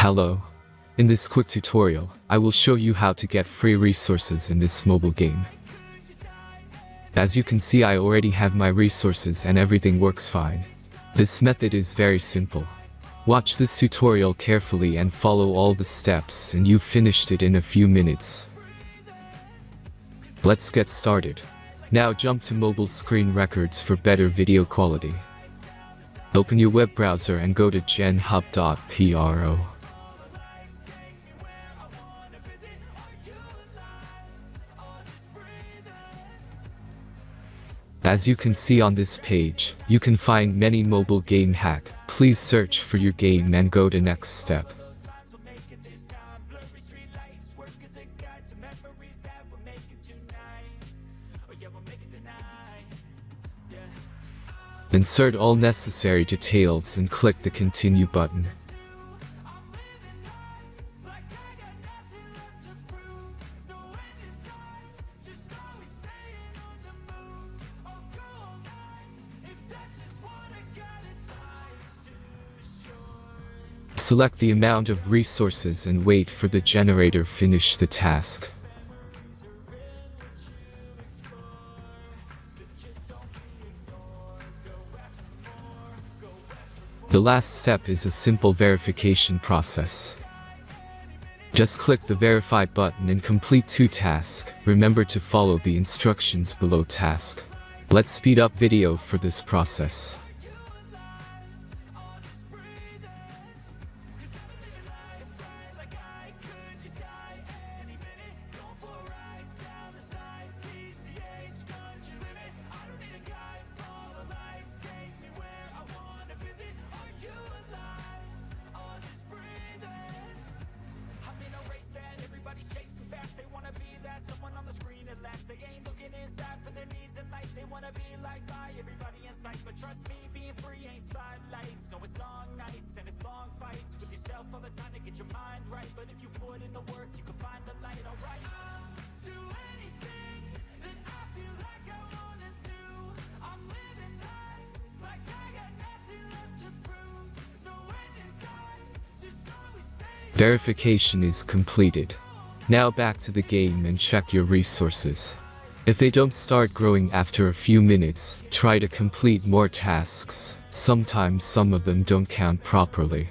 Hello. In this quick tutorial, I will show you how to get free resources in this mobile game. As you can see, I already have my resources and everything works fine. This method is very simple. Watch this tutorial carefully and follow all the steps and you've finished it in a few minutes. Let's get started. Now jump to mobile screen records for better video quality. Open your web browser and go to genhub.pro. As you can see on this page, you can find many mobile game hack. Please search for your game and go to next step. Insert all necessary details and click the continue button. Select the amount of resources and wait for the generator to finish the task. The last step is a simple verification process. Just click the verify button and complete 2 tasks. Remember to follow the instructions below task. Let's speed up video for this process. Verification is completed. Now back to the game and check your resources. If they don't start growing after a few minutes, try to complete more tasks. Sometimes some of them don't count properly.